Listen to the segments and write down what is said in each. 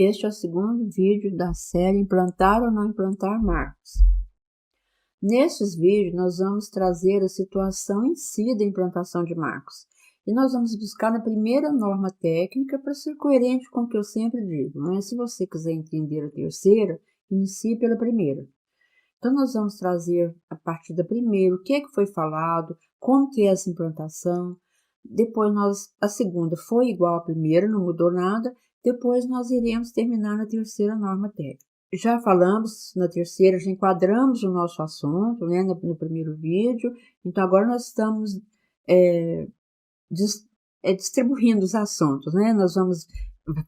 Este é o segundo vídeo da série Implantar ou não implantar marcos. Nesses vídeos, nós vamos trazer a situação em si da implantação de marcos. E nós vamos buscar a primeira norma técnica para ser coerente com o que eu sempre digo, né? Se você quiser entender a terceira, inicie pela primeira. Então, nós vamos trazer a partir da primeira, o que é que foi falado, como que é essa implantação. Depois, a segunda foi igual à primeira, não mudou nada. Depois, nós iremos terminar na terceira norma técnica. Já falamos na terceira, já enquadramos o nosso assunto, né, no primeiro vídeo. Então, agora nós estamos distribuindo os assuntos, né? Nós vamos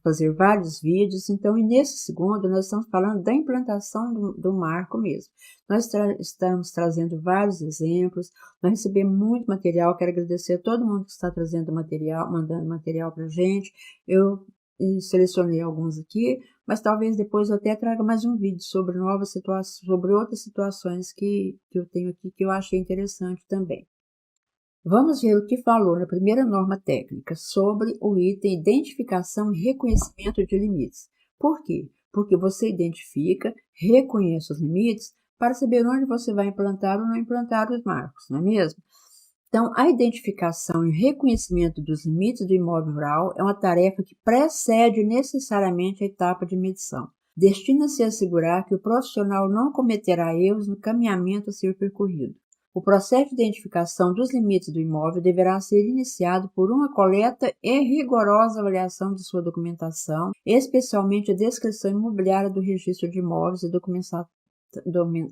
fazer vários vídeos, então, e nesse segundo nós estamos falando da implantação do marco mesmo. Nós estamos trazendo vários exemplos, nós recebemos muito material, quero agradecer a todo mundo que está trazendo material, mandando material para a gente. Eu selecionei alguns aqui, mas talvez depois eu até traga mais um vídeo sobre novas situações, sobre outras situações que eu tenho aqui, que eu achei interessante também. Vamos ver o que falou na primeira norma técnica sobre o item identificação e reconhecimento de limites. Por quê? Porque você identifica, reconhece os limites para saber onde você vai implantar ou não implantar os marcos, não é mesmo? Então, a identificação e reconhecimento dos limites do imóvel rural é uma tarefa que precede necessariamente a etapa de medição. Destina-se a assegurar que o profissional não cometerá erros no caminhamento a ser percorrido. O processo de identificação dos limites do imóvel deverá ser iniciado por uma coleta e rigorosa avaliação de sua documentação, especialmente a descrição imobiliária do registro de imóveis e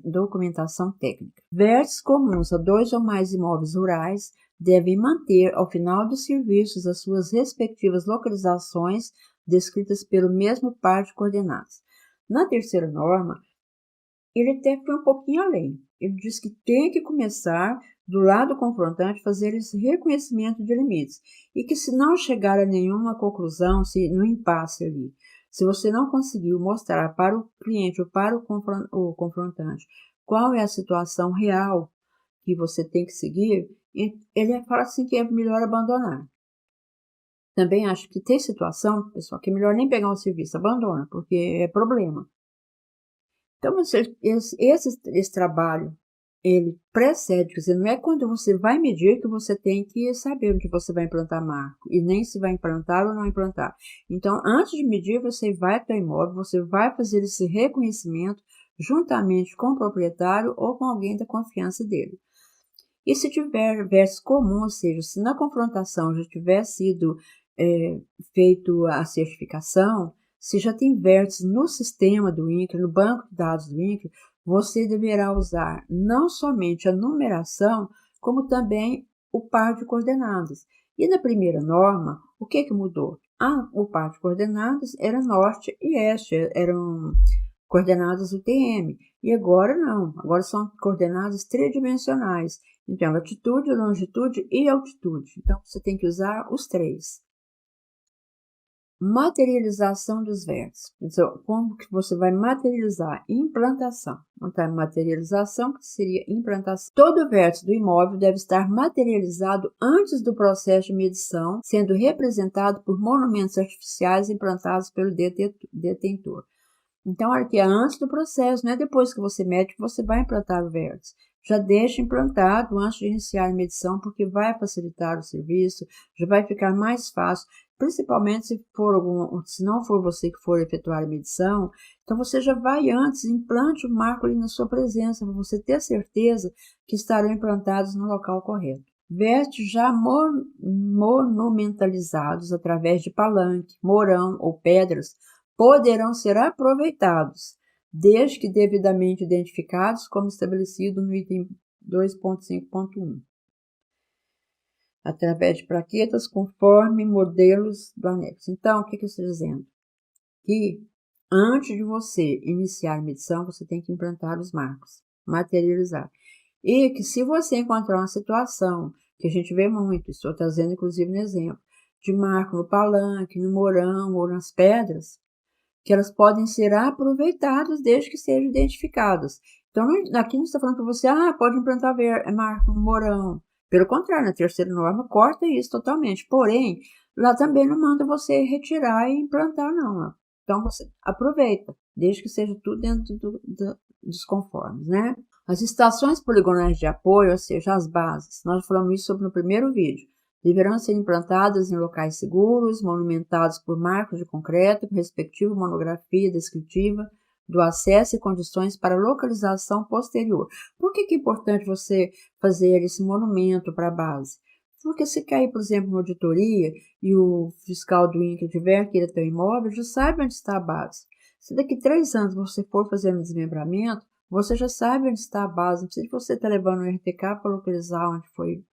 documentação técnica. Vértices comuns a 2 ou mais imóveis rurais devem manter, ao final dos serviços, as suas respectivas localizações descritas pelo mesmo par de coordenadas. Na terceira norma, ele até foi um pouquinho além. Ele diz que tem que começar do lado confrontante fazer esse reconhecimento de limites e que se não chegar a nenhuma conclusão, se no impasse ali, se você não conseguiu mostrar para o cliente ou para o confrontante qual é a situação real que você tem que seguir, ele fala assim que é melhor abandonar. Também acho que tem situação, pessoal, que é melhor nem pegar um serviço, abandona, porque é problema. Então, esse trabalho, ele precede, quer dizer, não é quando você vai medir que você tem que saber onde você vai implantar marco, e nem se vai implantar ou não implantar. Então, antes de medir, você vai até o imóvel, você vai fazer esse reconhecimento juntamente com o proprietário ou com alguém da confiança dele. E se tiver vértice comum, ou seja, se na confrontação já tiver sido feito a certificação, se já tem vértices no sistema do INCRA, no banco de dados do INCRA, você deverá usar não somente a numeração, como também o par de coordenadas. E na primeira norma, o que mudou? O par de coordenadas era norte e este, eram coordenadas UTM. E agora não, agora são coordenadas tridimensionais. Então, latitude, longitude e altitude. Então, você tem que usar os três. Materialização dos vértices. Então, como que você vai materializar? Implantação. Então, materialização, que seria implantação. Todo vértice do imóvel deve estar materializado antes do processo de medição, sendo representado por monumentos artificiais implantados pelo detentor. Então, olha aqui, é antes do processo, não é depois que você mede que você vai implantar o vértice. Já deixa implantado antes de iniciar a medição, porque vai facilitar o serviço, já vai ficar mais fácil, principalmente se não for você que for efetuar a medição, então você já vai antes, implante o marco ali na sua presença, para você ter certeza que estarão implantados no local correto. Vértices já monumentalizados através de palanque, morão ou pedras poderão ser aproveitados, desde que devidamente identificados, como estabelecido no item 2.5.1, através de plaquetas conforme modelos do anexo. Então, o que eu estou dizendo? Que antes de você iniciar a medição, você tem que implantar os marcos, materializar. E que se você encontrar uma situação, que a gente vê muito, estou trazendo inclusive um exemplo, de marco no palanque, no morão ou nas pedras, que elas podem ser aproveitadas desde que sejam identificadas. Então, aqui não está falando para você, pode implantar marco no morão. Pelo contrário, na terceira norma, corta isso totalmente. Porém, lá também não manda você retirar e implantar, não. Então, você aproveita, desde que seja tudo dentro dos conformes, né? As estações poligonais de apoio, ou seja, as bases, nós falamos isso sobre no primeiro vídeo, deverão ser implantadas em locais seguros, monumentados por marcos de concreto, com respectiva monografia descritiva do acesso e condições para localização posterior. Por que é importante você fazer esse monumento para a base? Porque se cair, por exemplo, uma auditoria e o fiscal do INCRA tiver que ir até o imóvel, já sabe onde está a base. Se daqui 3 anos você for fazer um desmembramento, você já sabe onde está a base. Não precisa de você estar levando o RTK para localizar onde foi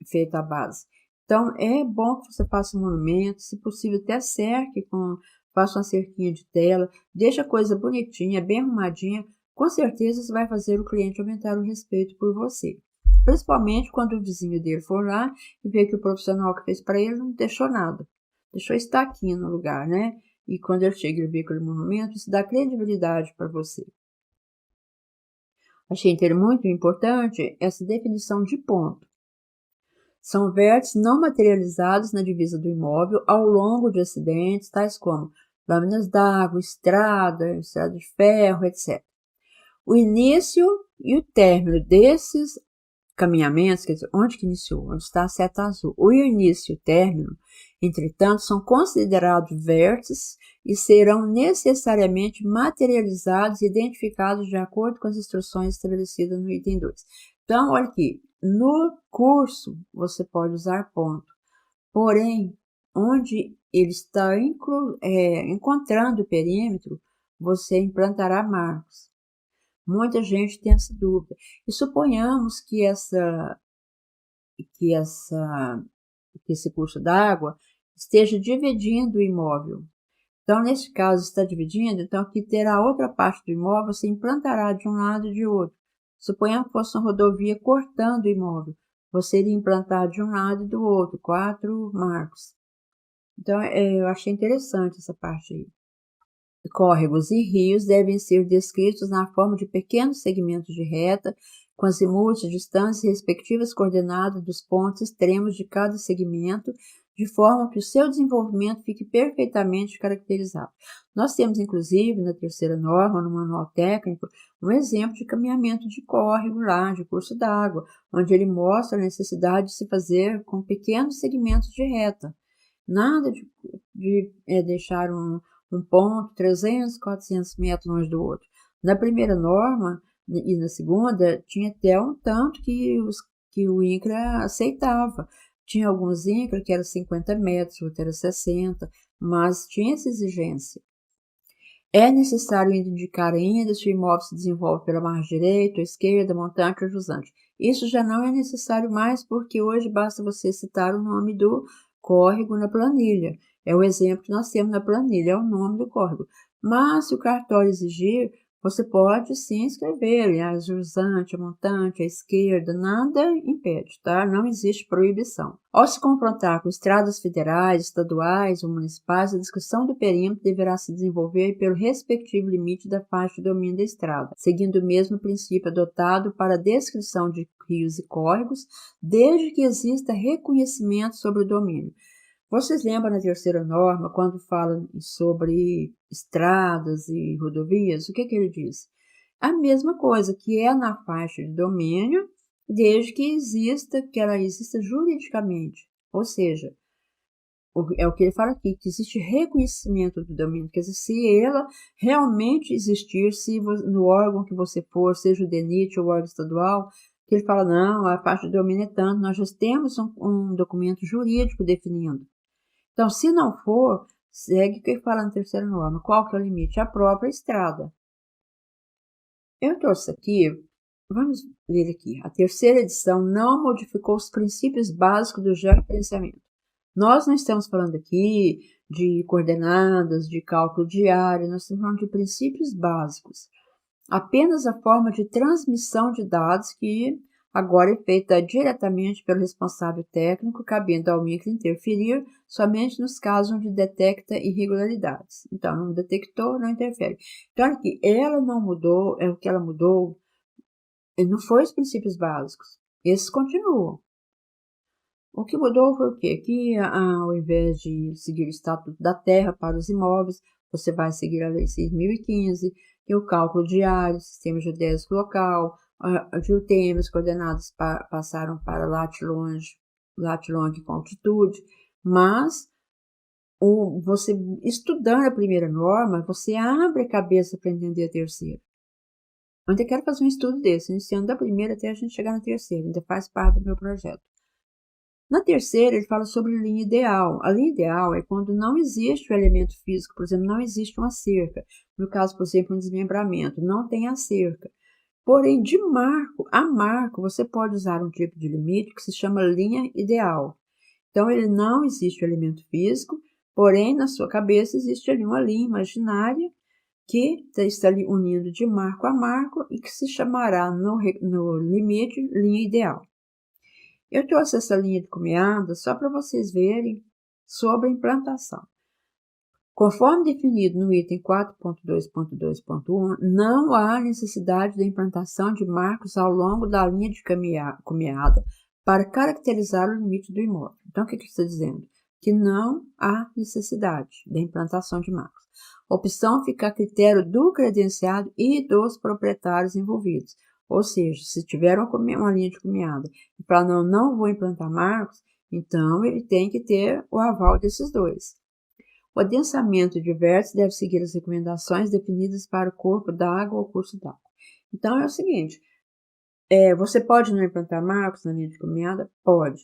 feita a base. Então, é bom que você faça um monumento, se possível até cerque, faça uma cerquinha de tela, deixa a coisa bonitinha, bem arrumadinha. Com certeza isso vai fazer o cliente aumentar o respeito por você. Principalmente quando o vizinho dele for lá e ver que o profissional que fez para ele não deixou nada. Deixou estaquinho no lugar, né? E quando ele chega e vê aquele monumento, isso dá credibilidade para você. Achei muito importante essa definição de ponto. São vértices não materializados na divisa do imóvel ao longo de acidentes, tais como lâminas d'água, estrada de ferro, etc. O início e o término desses caminhamentos, quer dizer, onde que iniciou, onde está a seta azul. O início e o término, entretanto, são considerados vértices e serão necessariamente materializados e identificados de acordo com as instruções estabelecidas no item 2. Então, olha aqui, no curso você pode usar ponto, porém, onde ele está encontrando o perímetro, você implantará marcos. Muita gente tem essa dúvida. E suponhamos que esse curso d'água esteja dividindo o imóvel. Então, nesse caso, está dividindo, então aqui terá outra parte do imóvel, você implantará de um lado e de outro. Suponhamos que fosse uma rodovia cortando o imóvel. Você iria implantar de um lado e do outro, 4 marcos. Então, eu achei interessante essa parte aí. Córregos e rios devem ser descritos na forma de pequenos segmentos de reta, com azimuth, distâncias e respectivas coordenadas dos pontos extremos de cada segmento, de forma que o seu desenvolvimento fique perfeitamente caracterizado. Nós temos, inclusive, na terceira norma, no manual técnico, um exemplo de caminhamento de córrego lá, de curso d'água, onde ele mostra a necessidade de se fazer com pequenos segmentos de reta. Nada de deixar um ponto 300, 400 metros longe do outro. Na primeira norma e na segunda, tinha até um tanto que o INCRA aceitava. Tinha alguns INCRA que eram 50 metros, outros eram 60, mas tinha essa exigência. É necessário indicar ainda se o imóvel se desenvolve pela margem direita, ou esquerda, montante ou jusante. Isso já não é necessário mais, porque hoje basta você citar o nome do córrego na planilha. É o exemplo que nós temos na planilha, é o nome do córrego. Mas, se o cartório exigir, você pode sim escrever, a jusante, a montante, a esquerda, nada impede, tá? Não existe proibição. Ao se confrontar com estradas federais, estaduais ou municipais, a descrição do perímetro deverá se desenvolver pelo respectivo limite da faixa de domínio da estrada, seguindo o mesmo princípio adotado para a descrição de rios e córregos, desde que exista reconhecimento sobre o domínio. Vocês lembram na terceira norma, quando fala sobre estradas e rodovias, o que ele diz? A mesma coisa, que é na faixa de domínio, desde que ela exista juridicamente. Ou seja, é o que ele fala aqui, que existe reconhecimento do domínio. Quer dizer, se ela realmente existir, se no órgão que você for, seja o DENIT ou o órgão estadual, que ele fala, não, a faixa de domínio é tanto, nós já temos um documento jurídico definindo. Então, se não for, segue o que ele fala na terceira norma. Qual que é o limite? A própria estrada. Eu trouxe aqui, vamos ler aqui. A terceira edição não modificou os princípios básicos do georreferenciamento. Nós não estamos falando aqui de coordenadas, de cálculo diário, nós estamos falando de princípios básicos. Apenas a forma de transmissão de dados que agora é feita diretamente pelo responsável técnico, cabendo ao INCRA interferir somente nos casos onde detecta irregularidades. Então, não detectou, não interfere. Então, aqui, ela não mudou, o que ela mudou não foi os princípios básicos. Esses continuam. O que mudou foi o quê? Que ao invés de seguir o Estatuto da Terra para os imóveis, você vai seguir a Lei 6.015, e o cálculo diário, sistema geodésico local, de UTMs coordenadas passaram para lat, long com altitude, mas você estudando a primeira norma, você abre a cabeça para entender a terceira. Eu ainda quero fazer um estudo desse, iniciando da primeira até a gente chegar na terceira, ainda faz parte do meu projeto. Na terceira, ele fala sobre linha ideal. A linha ideal é quando não existe o elemento físico, por exemplo, não existe uma cerca. No caso, por exemplo, um desmembramento, não tem a cerca. Porém, de marco a marco, você pode usar um tipo de limite que se chama linha ideal. Então, ele não existe o elemento físico, porém, na sua cabeça existe ali uma linha imaginária que está ali unindo de marco a marco e que se chamará no limite linha ideal. Eu trouxe essa linha de cumeada só para vocês verem sobre a implantação. Conforme definido no item 4.2.2.1, não há necessidade da implantação de marcos ao longo da linha de cumeada para caracterizar o limite do imóvel. Então, o que está dizendo? Que não há necessidade da implantação de marcos. A opção fica a critério do credenciado e dos proprietários envolvidos. Ou seja, se tiver uma linha de cumeada e falar não vou implantar marcos, então ele tem que ter o aval desses dois. O adensamento de vértices deve seguir as recomendações definidas para o corpo d'água ou curso d'água. Então é o seguinte, você pode não implantar marcos na linha de cumeada? Pode.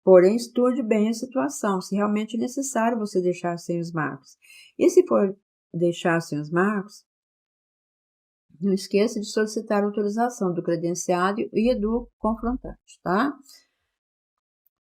Porém, estude bem a situação, se realmente é necessário você deixar sem os marcos. E se for deixar sem os marcos, não esqueça de solicitar a autorização do credenciado e do confrontante, tá?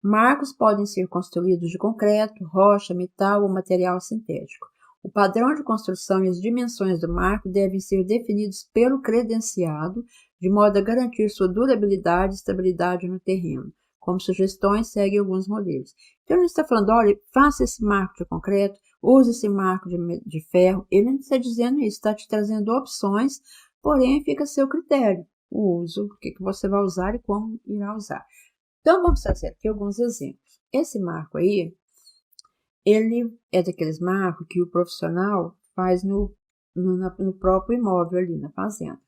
Marcos podem ser construídos de concreto, rocha, metal ou material sintético. O padrão de construção e as dimensões do marco devem ser definidos pelo credenciado, de modo a garantir sua durabilidade e estabilidade no terreno. Como sugestões, segue alguns modelos. Então, ele está falando, olha, faça esse marco de concreto, use esse marco de ferro. Ele não está dizendo isso, está te trazendo opções, porém fica a seu critério o uso, o que você vai usar e como irá usar. Então, vamos fazer aqui alguns exemplos. Esse marco aí, ele é daqueles marcos que o profissional faz no próprio imóvel ali, na fazenda.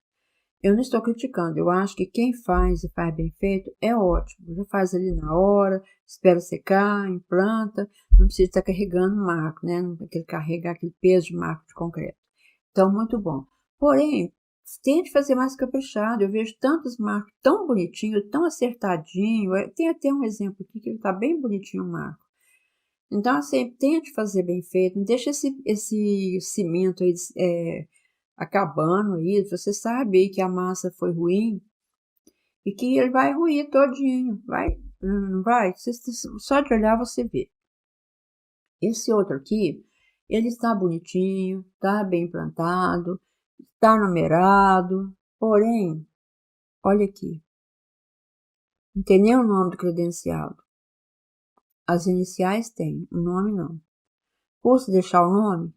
Eu não estou criticando, eu acho que quem faz e faz bem feito é ótimo. Já faz ali na hora, espera secar, implanta, não precisa estar carregando marco, né? Não precisa carregar aquele peso de marco de concreto. Então, muito bom. Porém, tente fazer mais caprichado. Eu vejo tantos marcos tão bonitinho, tão acertadinho. Tem até um exemplo aqui que ele está bem bonitinho o marco. Então, assim, tente fazer bem feito. Não deixa esse cimento aí acabando aí. Você sabe aí que a massa foi ruim e que ele vai ruir todinho. Vai, não vai? Só de olhar você vê. Esse outro aqui, ele está bonitinho, está bem plantado, está numerado, porém, olha aqui, não tem nem o nome do credenciado. As iniciais têm, o nome não. Posso deixar o nome?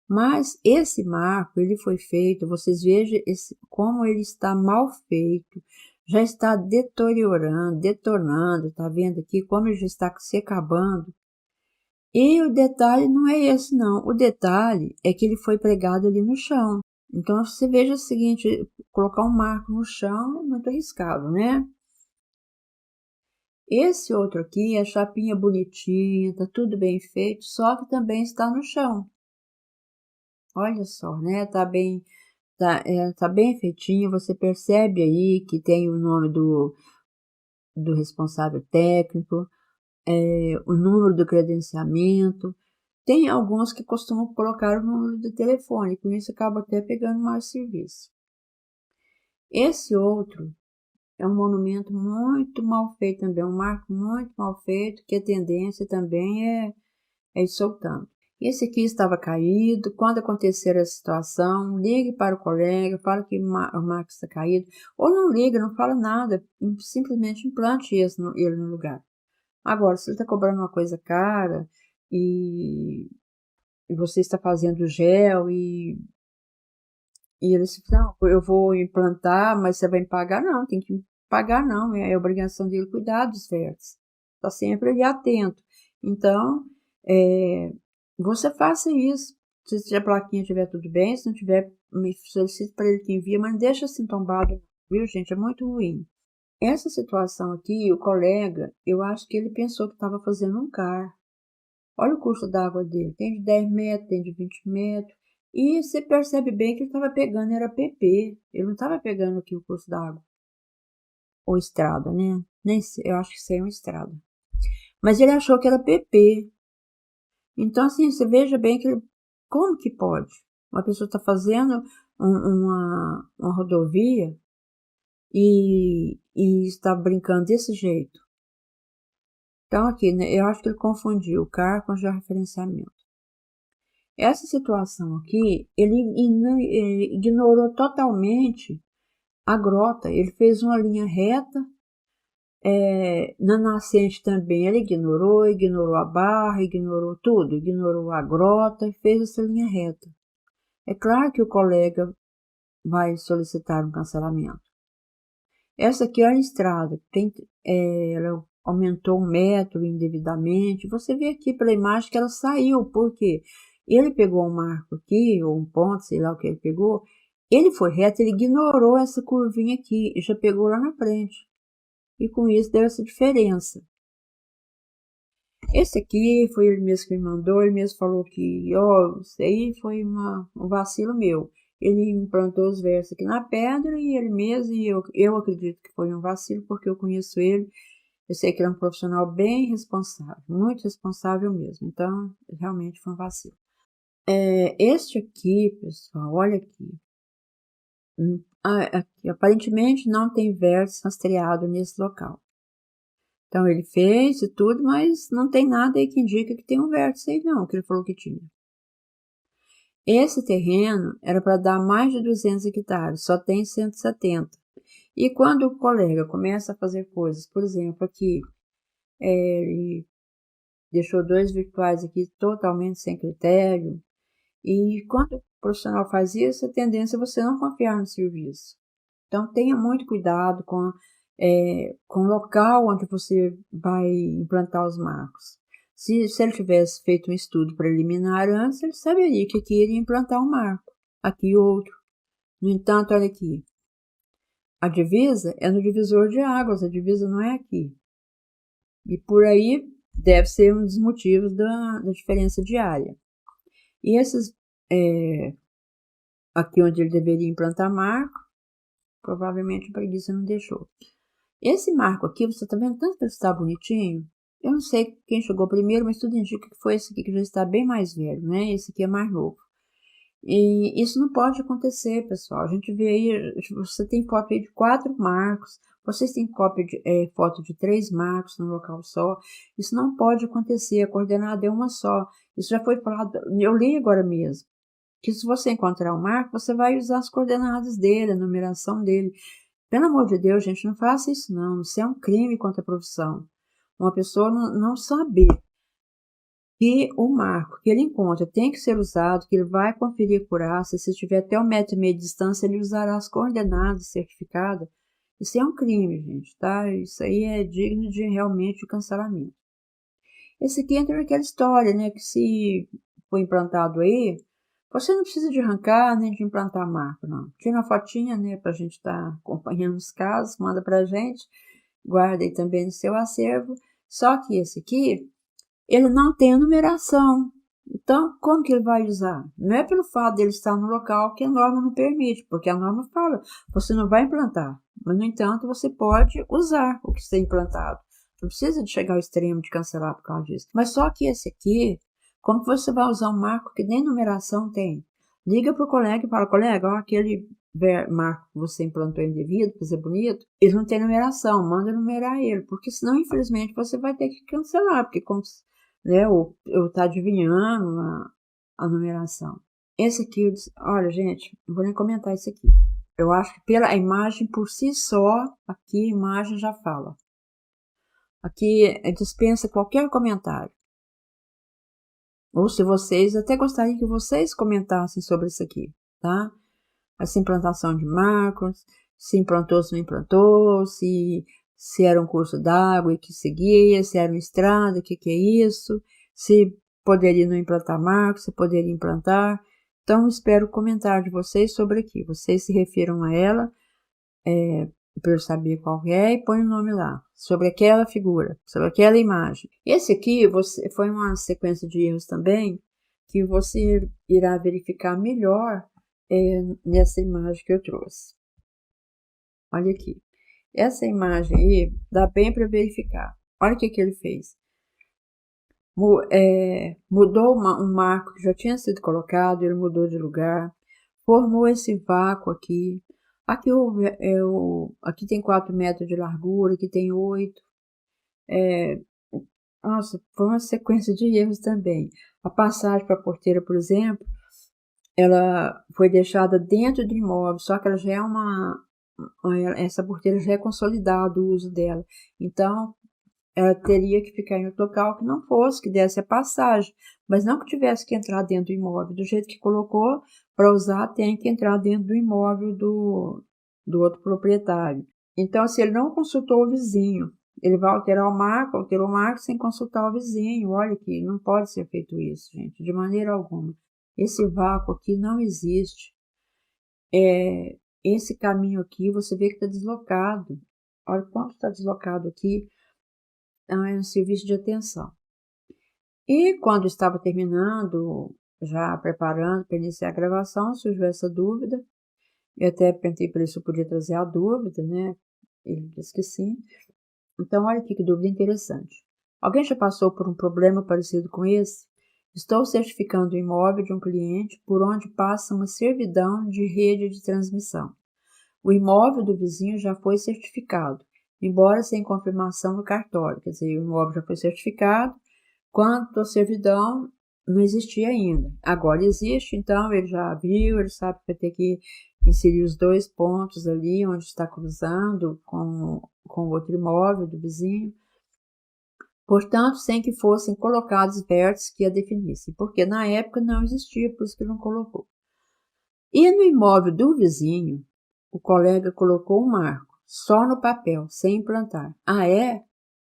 Mas esse marco, ele foi feito, vocês vejam como ele está mal feito, já está deteriorando, detornando, tá vendo aqui como ele já está se acabando. E o detalhe não é esse não, o detalhe é que ele foi pregado ali no chão. Então, você veja o seguinte, colocar um marco no chão é muito arriscado, né? Esse outro aqui, a chapinha bonitinha, tá tudo bem feito, só que também está no chão. Olha só, né? Tá bem feitinho, você percebe aí que tem o nome do responsável técnico, o número do credenciamento. Tem alguns que costumam colocar o número do telefone, com isso acaba até pegando mais serviço. Esse outro é um monumento muito mal feito também, um marco muito mal feito, que a tendência também é ir soltando. Esse aqui estava caído, quando acontecer a situação, ligue para o colega, fala que o marco está caído, ou não liga, não fala nada, simplesmente implante ele no lugar. Agora, se ele está cobrando uma coisa cara e você está fazendo gel e ele disse, não, eu vou implantar, mas você vai me pagar? Não, tem que pagar não, é obrigação dele cuidar dos vértices. está sempre ali atento. Então, você faça isso. Se a plaquinha estiver tudo bem, se não tiver, me solicite para ele que envia, mas não deixa assim tombado, viu, gente? É muito ruim. Essa situação aqui, o colega, eu acho que ele pensou que estava fazendo um CAR. Olha o curso d'água dele, tem de 10 metros, tem de 20 metros. E você percebe bem que ele estava pegando, era PP. Ele não estava pegando aqui o curso d'água. Ou estrada, né? Nem sei, eu acho que isso aí é uma estrada. Mas ele achou que era PP. Então, assim, você veja bem que como que pode? Uma pessoa está fazendo uma rodovia e está brincando desse jeito. Então, aqui, né, eu acho que ele confundiu o CAR com o georreferenciamento. Essa situação aqui, ele ignorou totalmente a grota. Ele fez uma linha reta. Na nascente também ele ignorou a barra, ignorou tudo, ignorou a grota e fez essa linha reta. É claro que o colega vai solicitar um cancelamento. Essa aqui é a estrada, ela aumentou 1 metro indevidamente. Você vê aqui pela imagem que ela saiu, porque ele pegou um marco aqui, ou um ponto, sei lá o que ele pegou, ele foi reto, ele ignorou essa curvinha aqui e já pegou lá na frente. E com isso deu essa diferença. Esse aqui foi ele mesmo que me mandou, ele mesmo falou que, isso aí foi um vacilo meu. Ele implantou os versos aqui na pedra e ele mesmo, e eu acredito que foi um vacilo, porque eu conheço ele, eu sei que ele é um profissional bem responsável, muito responsável mesmo, então realmente foi um vacilo. Este aqui, pessoal, olha aqui. Aqui, aparentemente não tem vértice rastreado nesse local. Então ele fez e tudo, mas não tem nada aí que indica que tem um vértice aí não, que ele falou que tinha. Esse terreno era para dar mais de 200 hectares, só tem 170. E quando o colega começa a fazer coisas, por exemplo, aqui, ele deixou 2 virtuais aqui totalmente sem critério, e quando o profissional faz isso, a tendência é você não confiar no serviço. Então tenha muito cuidado com o local onde você vai implantar os marcos. Se ele tivesse feito um estudo preliminar antes, ele saberia que aqui iria implantar um marco, aqui outro. No entanto, olha aqui, a divisa é no divisor de águas, a divisa não é aqui. E por aí deve ser um dos motivos da diferença de área. E esses, aqui onde ele deveria implantar marco, provavelmente a preguiça não deixou. Esse marco aqui, você tá vendo tanto que ele está bonitinho? Eu não sei quem chegou primeiro, mas tudo indica que foi esse aqui que já está bem mais velho, né? Esse aqui é mais novo. E isso não pode acontecer, pessoal. A gente vê aí, você tem foto aí de 4 marcos, vocês têm foto de 3 marcos no local só. Isso não pode acontecer, a coordenada é uma só. Isso já foi falado, eu li agora mesmo, que se você encontrar um marco, você vai usar as coordenadas dele, a numeração dele. Pelo amor de Deus, gente, não faça isso não. Isso é um crime contra a profissão. Uma pessoa não saber que o marco que ele encontra tem que ser usado, que ele vai conferir a curaça, se tiver até 1,5 metro de distância, ele usará as coordenadas certificadas. Isso é um crime, gente, tá? Isso aí é digno de realmente cancelamento. Esse aqui entra naquela história, né, que se for implantado aí, você não precisa de arrancar nem de implantar marco, não. Tira uma fotinha, né, pra gente estar acompanhando os casos, manda pra gente, guarda aí também no seu acervo. Só que esse aqui, ele não tem a numeração. Então, como que ele vai usar? Não é pelo fato dele estar no local que a norma não permite, porque a norma fala, você não vai implantar, mas, no entanto, você pode usar o que está implantado. Não precisa de chegar ao extremo de cancelar por causa disso. Mas só que esse aqui, como que você vai usar um marco que nem numeração tem? Liga para o colega e fala, colega, ó, aquele marco que você implantou indevido, para ser bonito, ele não tem numeração, manda numerar ele, porque senão, infelizmente, você vai ter que cancelar, porque como, né, eu tá adivinhando a numeração. Esse aqui, olha, gente, não vou nem comentar isso aqui. Eu acho que pela imagem por si só, aqui a imagem já fala. Aqui dispensa qualquer comentário. Ou se vocês, até gostaria que vocês comentassem sobre isso aqui, tá? Essa implantação de marcos, se implantou, se não implantou, se se era um curso d'água e que seguia, se era uma estrada, o que é isso, se poderia não implantar marco, se poderia implantar. Então, espero o comentário de vocês sobre aqui. Vocês se refiram a ela, para eu saber qual é, e põe o nome lá, sobre aquela figura, sobre aquela imagem. Esse aqui foi uma sequência de erros também, que você irá verificar melhor nessa imagem que eu trouxe. Olha aqui. Essa imagem aí dá bem para verificar. Olha o que ele fez. Mudou um marco que já tinha sido colocado, ele mudou de lugar, formou esse vácuo aqui. Aqui tem 4 metros de largura, aqui tem 8. Nossa, foi uma sequência de erros também. A passagem para a porteira, por exemplo, ela foi deixada dentro do imóvel, só que ela já essa porteira já é consolidado o uso dela. Então, ela teria que ficar em outro local que não fosse, que desse a passagem, mas não que tivesse que entrar dentro do imóvel. Do jeito que colocou, para usar, tem que entrar dentro do imóvel do outro proprietário. Então, assim, ele não consultou o vizinho. Ele vai alterou o marco sem consultar o vizinho. Olha que não pode ser feito isso, gente, de maneira alguma. Esse vácuo aqui não existe. Esse caminho aqui, você vê que está deslocado. Olha quanto está deslocado aqui. É um serviço de atenção. E quando estava terminando, já preparando para iniciar a gravação, surgiu essa dúvida. Eu até perguntei para ele se eu podia trazer a dúvida, né? Ele disse que sim. Então, olha aqui que dúvida interessante. Alguém já passou por um problema parecido com esse? Estou certificando o imóvel de um cliente por onde passa uma servidão de rede de transmissão. O imóvel do vizinho já foi certificado, embora sem confirmação no cartório. Quer dizer, o imóvel já foi certificado, quanto à servidão não existia ainda. Agora existe, então ele já viu, ele sabe que vai ter que inserir os 2 pontos ali, onde está cruzando com o outro imóvel do vizinho. Portanto, sem que fossem colocados vértices que a definissem, porque na época não existia, por isso que não colocou. E no imóvel do vizinho, o colega colocou um marco, só no papel, sem implantar. Ah, é?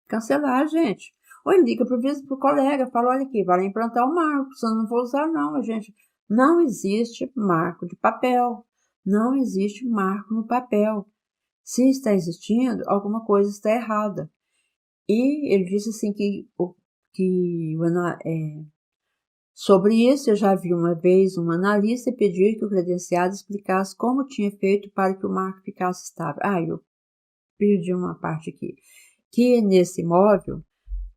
Cancelar, gente. Ou ele liga para o colega, fala, olha aqui, vai lá implantar o marco, senão não vou usar não, gente. Não existe marco de papel. Não existe marco no papel. Se está existindo, alguma coisa está errada. E ele disse assim sobre isso, eu já vi uma vez um analista pedir que o credenciado explicasse como tinha feito para que o marco ficasse estável. Eu perdi uma parte aqui. Que nesse imóvel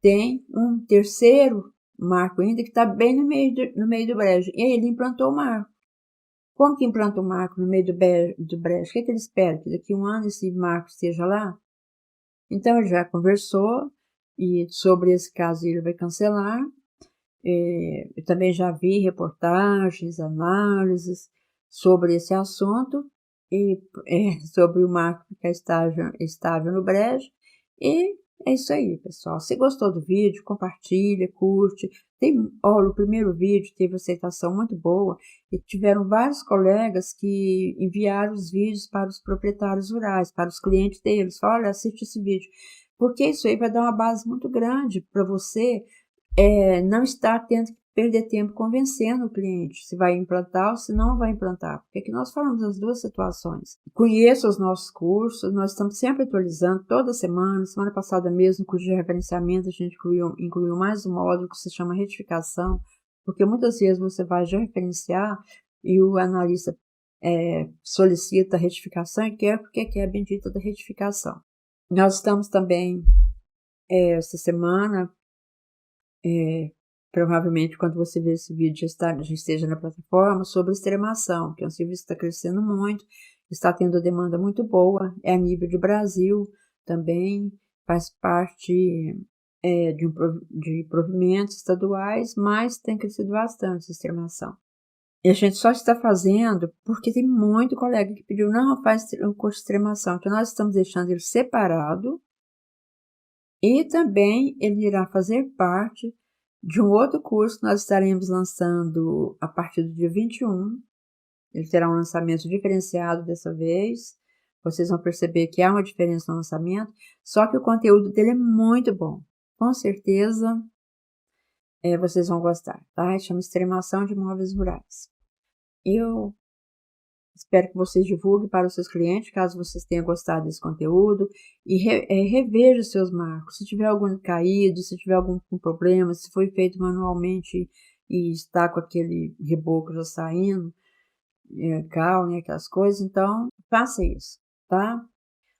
tem um terceiro marco ainda que está bem no meio do brejo. E aí ele implantou o marco. Como que implanta o marco no meio do brejo? O que ele espera? Que daqui a um ano esse marco esteja lá? Então ele já conversou e sobre esse caso ele vai cancelar. Eu também já vi reportagens, análises sobre esse assunto e sobre o marco ficar estável no brejo. E é isso aí, pessoal. Se gostou do vídeo, compartilha, curte. O primeiro vídeo teve aceitação muito boa e tiveram vários colegas que enviaram os vídeos para os proprietários rurais, para os clientes deles. Olha, assiste esse vídeo. Porque isso aí vai dar uma base muito grande para você não estar tendo que perder tempo convencendo o cliente se vai implantar ou se não vai implantar. Porque aqui nós falamos as duas situações. Conheça os nossos cursos, nós estamos sempre atualizando toda semana. Semana passada mesmo, no curso de referenciamento, a gente incluiu mais um módulo que se chama retificação, porque muitas vezes você vai já referenciar e o analista solicita a retificação e quer porque quer a bendita da retificação. Nós estamos também, essa semana, provavelmente quando você ver esse vídeo já esteja na plataforma, sobre extremação, que é um serviço que está crescendo muito, está tendo demanda muito boa, é a nível de Brasil também, faz parte de provimentos estaduais, mas tem crescido bastante a extremação. E a gente só está fazendo porque tem muito colega que pediu, não, faz um curso de extremação, então nós estamos deixando ele separado e também ele irá fazer parte de um outro curso que nós estaremos lançando a partir do dia 21. Ele terá um lançamento diferenciado dessa vez, vocês vão perceber que há uma diferença no lançamento, só que o conteúdo dele é muito bom. Com certeza vocês vão gostar, tá? Chama Extremação de Imóveis Rurais. Eu espero que vocês divulguem para os seus clientes, caso vocês tenham gostado desse conteúdo, e reveja os seus marcos. Se tiver algum caído, se tiver algum problema, se foi feito manualmente e está com aquele reboco já saindo, caule, aquelas coisas, então faça isso, tá?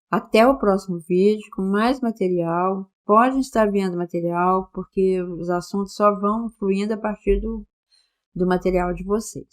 Até o próximo vídeo com mais material. Pode estar vendo material, porque os assuntos só vão fluindo a partir do material de vocês.